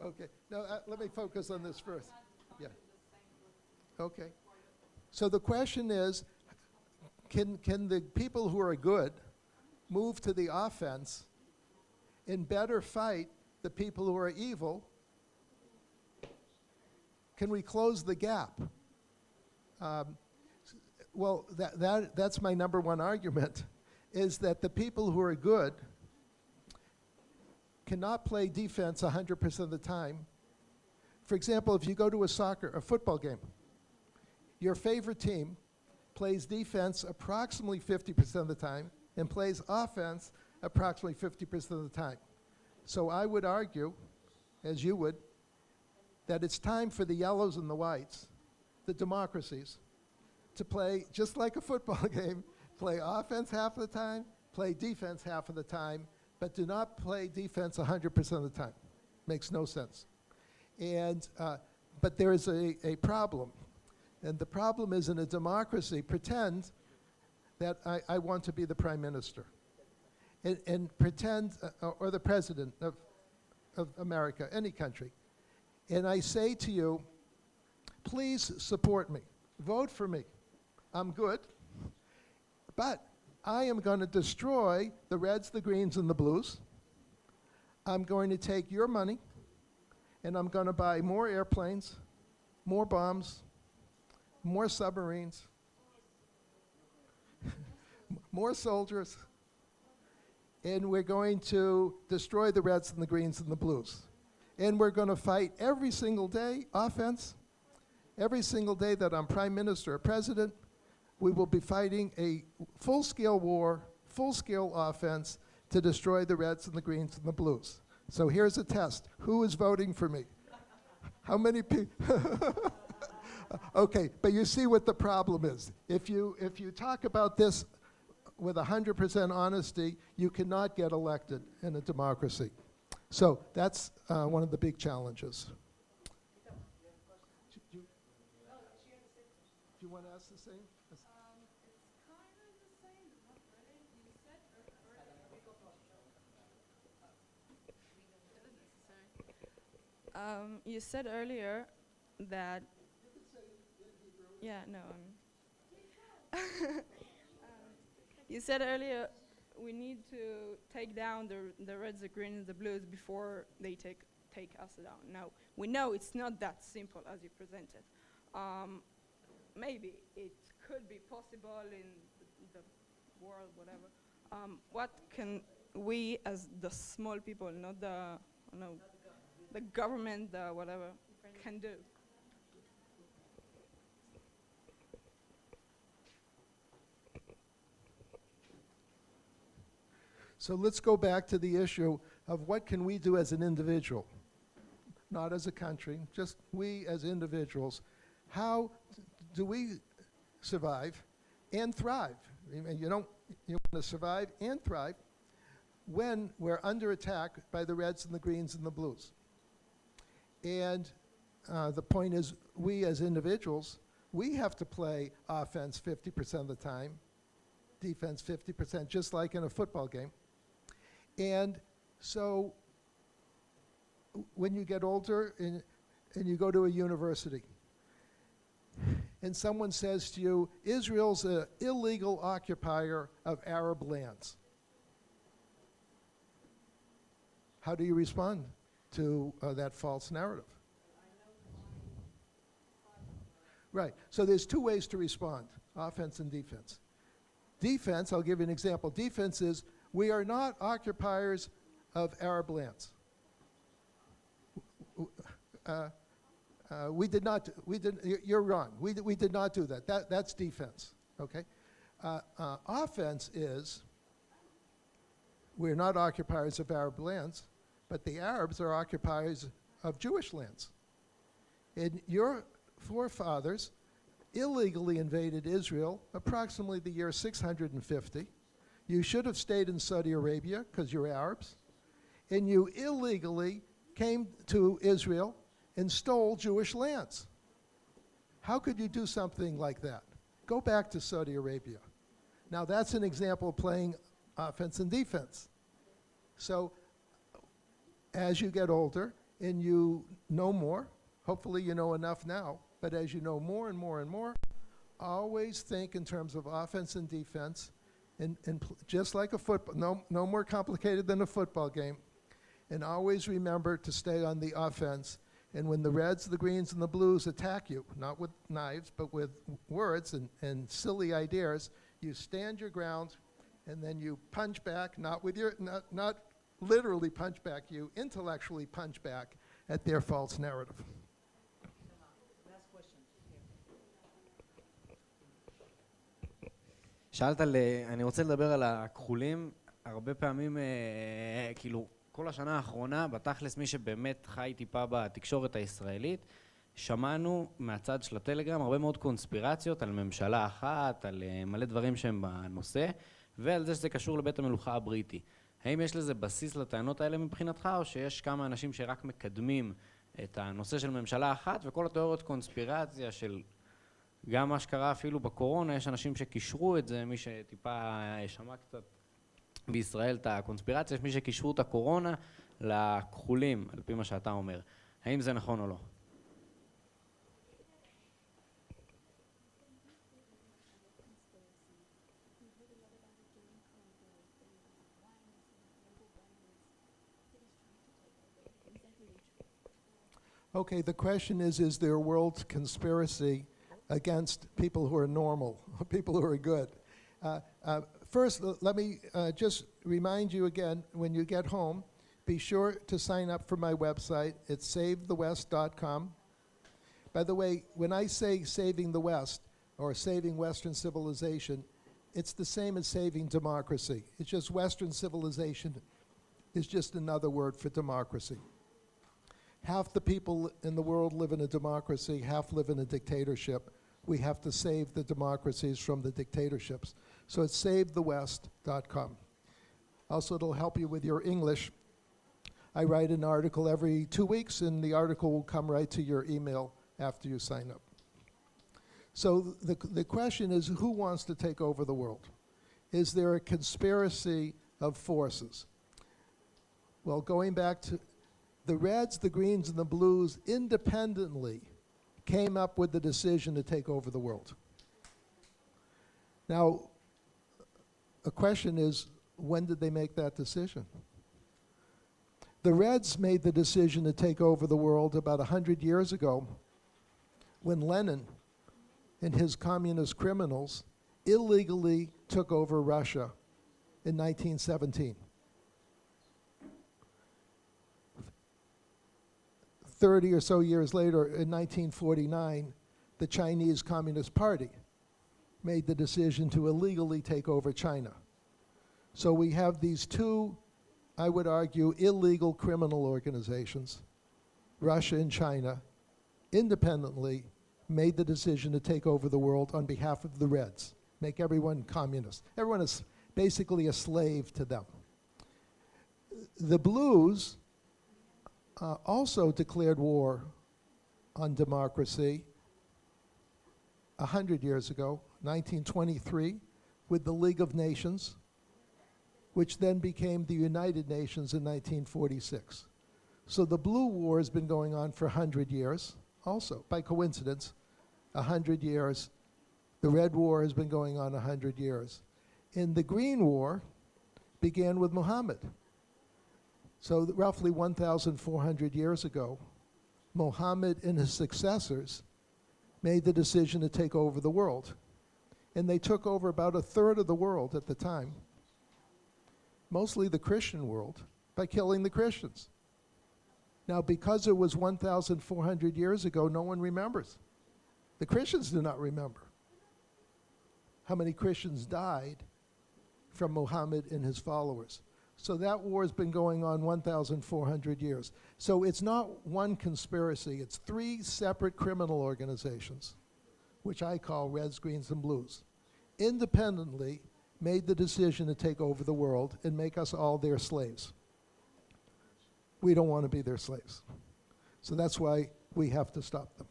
S2: Okay. Now, let me focus on this first. Yeah. Okay. So the question is, can the people who are good move to the offense and better fight the people who are evil? Can we close the gap? Well, that's my number one argument, is that the people who are good cannot play defense 100% of the time. For example, if you go to a football game, your favorite team plays defense approximately 50% of the time and plays offense approximately 50% of the time. So I would argue, as you would, that it's time for the yellows and the whites, the democracies, to play just like a football game, play offense half of the time, play defense half of the time, but do not play defense 100% of the time. Makes no sense. And, but there is a problem. And the problem is, in a democracy, pretend that I want to be the prime minister and pretend, or the president of America, any country, and I say to you, please support me, vote for me, I'm good, but I am going to destroy the reds, the greens, and the blues. I'm going to take your money, and I'm going to buy more airplanes, more bombs, more submarines, more soldiers, and we're going to destroy the reds and the greens and the blues. And we're going to fight every single day, offense. Every single day that I'm prime minister or president, we will be fighting a full-scale war, full-scale offense to destroy the reds and the greens and the blues. So here's a test. Who is voting for me? How many people? Okay, but you see what the problem is. If you talk about this with 100% honesty, you cannot get elected in a democracy. So that's one of the big challenges. Do you want to ask the same?
S4: It's kind of the same, but not really. You said earlier that. Yeah, no. You said earlier we need to take down the reds, the greens, and the blues before they take us down. Now, we know it's not that simple as you presented. Maybe it could be possible in the world, whatever. What can we, as the small people, not the government, the whatever, can do?
S2: So let's go back to the issue of what can we do as an individual, not as a country, just we as individuals. How do we survive and thrive? You want to survive and thrive when we're under attack by the reds and the greens and the blues. And the point is, we as individuals, we have to play offense 50% of the time, defense 50%, just like in a football game. And so when you get older and you go to a university and someone says to you, Israel's an illegal occupier of Arab lands, how do you respond to that false narrative? Right, so there's two ways to respond, offense and defense. Defense, I'll give you an example. Defense is, we are not occupiers of Arab lands. You're wrong. We did not do that. That's defense, okay? Offense is, we're not occupiers of Arab lands, but the Arabs are occupiers of Jewish lands. And your forefathers illegally invaded Israel approximately the year 650. You should have stayed in Saudi Arabia because you're Arabs. And you illegally came to Israel and stole Jewish lands. How could you do something like that? Go back to Saudi Arabia. Now that's an example of playing offense and defense. So as you get older and you know more, hopefully you know enough now, but as you know more and more and more, always think in terms of offense and defense, and just like a football, no more complicated than a football game, and always remember to stay on the offense. And when the reds, the greens, and the blues attack you, not with knives, but with words and silly ideas, you stand your ground, and then you punch back, not literally punch back, you intellectually punch back at their false narrative.
S8: שאלת אני רוצה לדבר על הכחולים. הרבה פעמים, כאילו, כל השנה האחרונה, בתכלס מי שבאמת חי טיפה בתקשורת הישראלית, שמענו מהצד של הטלגרם הרבה מאוד קונספירציות על ממשלה אחת, על מלא דברים שהם בנושא, ועל זה שזה קשור לבית המלוכה הבריטי. האם יש לזה בסיס לטענות האלה מבחינתך, או שיש כמה אנשים שרק מקדמים את הנושא של ממשלה אחת, וכל התיאוריות קונספירציה של גם מה שקרה אפילו בקורונה, יש אנשים שקישרו את זה, מי שטיפה שמע קצת בישראל את הקונספירציה, יש מי שקישרו את הקורונה לכחולים, על פי מה שאתה אומר. האם זה נכון או לא?
S2: Okay, the question is there a world conspiracy against people who are normal, people who are good? First, let me just remind you again, when you get home, be sure to sign up for my website. It's savethewest.com. By the way, when I say saving the West, or saving Western civilization, it's the same as saving democracy. It's just Western civilization is just another word for democracy. Half the people in the world live in a democracy, half live in a dictatorship. We have to save the democracies from the dictatorships. So it's savethewest.com. Also, it'll help you with your English. I write an article every 2 weeks, and the article will come right to your email after you sign up. So the question is, who wants to take over the world? Is there a conspiracy of forces? Well, going back to the Reds, the Greens, and the Blues independently came up with the decision to take over the world. Now, a question is, when did they make that decision? The Reds made the decision to take over the world about 100 years ago when Lenin and his communist criminals illegally took over Russia in 1917. 30 or so years later, in 1949, the Chinese Communist Party made the decision to illegally take over China. So we have these two, I would argue, illegal criminal organizations, Russia and China, independently made the decision to take over the world on behalf of the Reds, make everyone communist. Everyone is basically a slave to them. The Blues also declared war on democracy 100 years ago, 1923, with the League of Nations, which then became the United Nations in 1946. So the Blue War has been going on for 100 years, also, by coincidence, 100 years. The Red War has been going on 100 years. And the Green War began with Muhammad. So roughly 1,400 years ago, Muhammad and his successors made the decision to take over the world. And they took over about a third of the world at the time, mostly the Christian world, by killing the Christians. Now, because it was 1,400 years ago, no one remembers. The Christians do not remember how many Christians died from Muhammad and his followers. So that war has been going on 1,400 years. So it's not one conspiracy, it's three separate criminal organizations, which I call Reds, Greens, and Blues, independently made the decision to take over the world and make us all their slaves. We don't want to be their slaves. So that's why we have to stop them.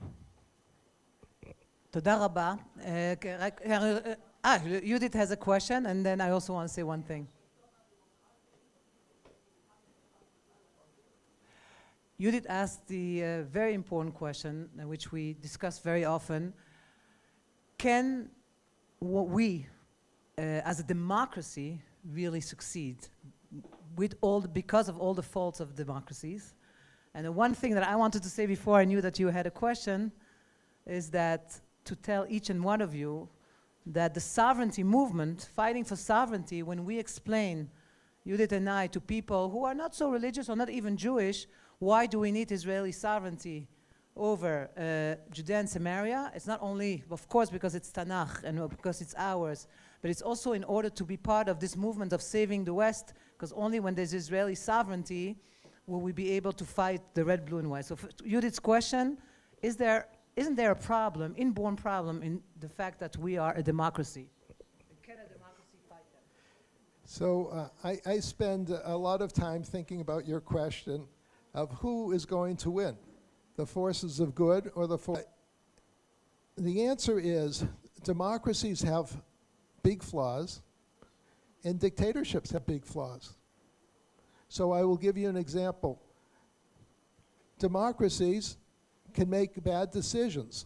S3: תודה רבה. Judith has a question, and then I also want to say one thing. Judith asked the very important question, which we discuss very often. Can we, as a democracy, really succeed because of all the faults of democracies? And the one thing that I wanted to say before I knew that you had a question is that to tell each and one of you that the sovereignty movement, fighting for sovereignty, when we explain, Judith and I, to people who are not so religious or not even Jewish, why do we need Israeli sovereignty over Judea and Samaria? It's not only, of course, because it's Tanakh and because it's ours, but it's also in order to be part of this movement of saving the West, because only when there's Israeli sovereignty will we be able to fight the red, blue, and white. So Judith's question, isn't there a problem, inborn problem, in the fact that we are a democracy? Can a democracy fight them?
S2: So I spend a lot of time thinking about your question of who is going to win, the forces of good or the the answer is democracies have big flaws and dictatorships have big flaws. So I will give you an example. Democracies can make bad decisions.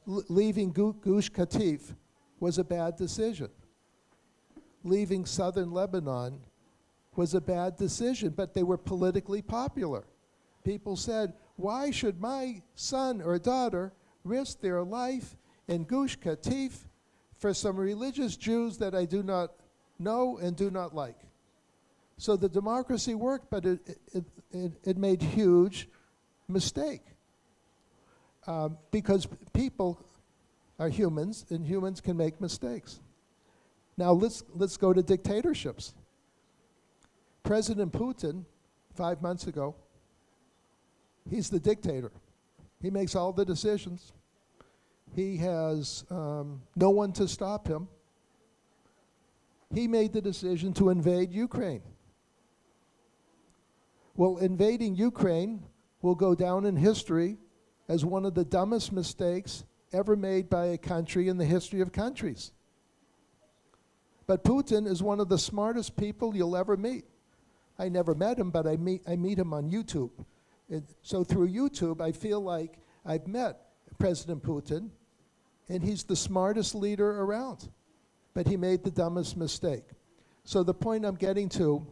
S2: Leaving Gush Katif was a bad decision. Leaving southern Lebanon was a bad decision, but they were politically popular. People said, why should my son or daughter risk their life in Gush Katif for some religious Jews that I do not know and do not like? So the democracy worked, but it made huge mistake. Because people are humans, and humans can make mistakes. Now let's go to dictatorships. President Putin, 5 months ago, he's the dictator. He makes all the decisions. He has no one to stop him. He made the decision to invade Ukraine. Well, invading Ukraine will go down in history as one of the dumbest mistakes ever made by a country in the history of countries. But Putin is one of the smartest people you'll ever meet. I never met him, but I meet him on YouTube. So through YouTube, I feel like I've met President Putin, and he's the smartest leader around. But he made the dumbest mistake. So the point I'm getting to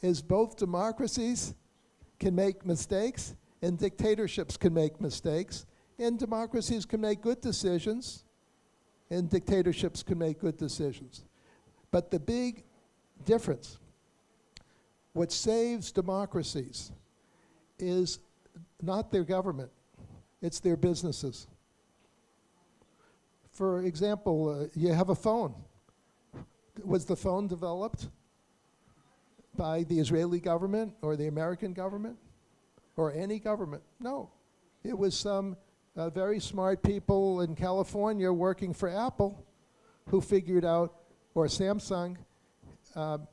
S2: is both democracies can make mistakes, and dictatorships can make mistakes, and democracies can make good decisions, and dictatorships can make good decisions. But the big difference, what saves democracies is not their government, it's their businesses. For example, you have a phone. Was the phone developed by the Israeli government or the American government or any government? No. It was some very smart people in California working for Apple who figured out, or Samsung,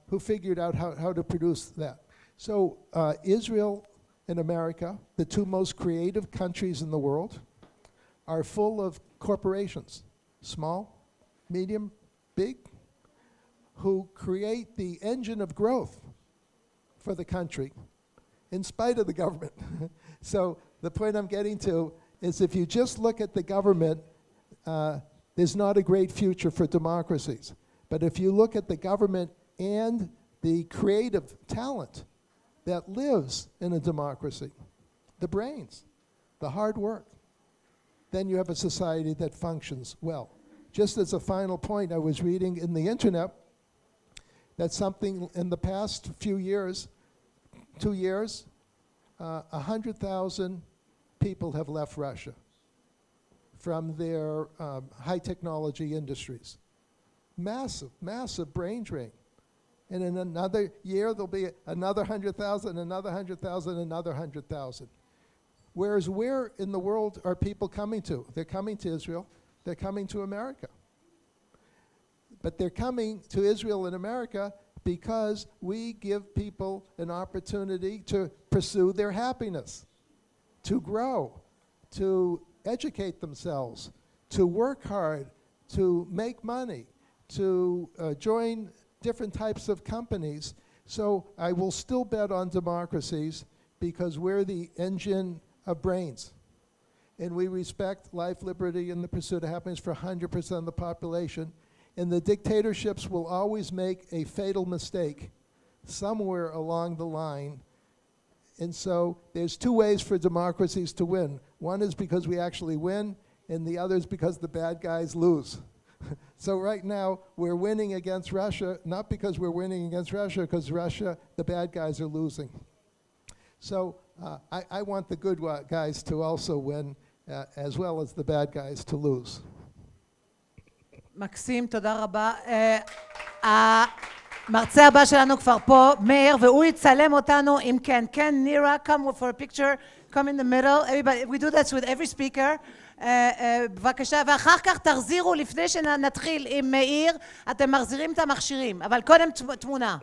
S2: who figured out how to produce that. So Israel and America, the two most creative countries in the world, are full of corporations, small, medium, big, who create the engine of growth for the country in spite of the government. So the point I'm getting to is if you just look at the government, there's not a great future for democracies. But if you look at the government and the creative talent that lives in a democracy, the brains, the hard work, then you have a society that functions well. Just as a final point, I was reading in the internet that something in the past few years, 2 years, 100,000 people have left Russia from their high technology industries. Massive, massive brain drain. And in another year, there'll be another 100,000, another 100,000, another 100,000. Whereas where in the world are people coming to? They're coming to Israel. They're coming to America. But they're coming to Israel and America because we give people an opportunity to pursue their happiness, to grow, to educate themselves, to work hard, to make money, to join different types of companies. So I will still bet on democracies because we're the engine of brains. And we respect life, liberty, and the pursuit of happiness for 100% of the population. And the dictatorships will always make a fatal mistake somewhere along the line. And so there's two ways for democracies to win. One is because we actually win, and the other is because the bad guys lose. So right now, we're winning against Russia, not because we're winning against Russia, because Russia, the bad guys are losing. So I want the good guys to also win, as well as the bad guys to lose.
S3: מקסים, תודה רבה. המרצה הבא שלנו כבר פה, מאיר, והוא יצלם אותנו, אם כן, כן, נירה, come for a picture, come in the middle, everybody, we do that with every speaker. בבקשה, ואחר כך תחזירו לפני שנתחיל עם מאיר, אתם מחזירים את המכשירים, אבל קודם תמונה.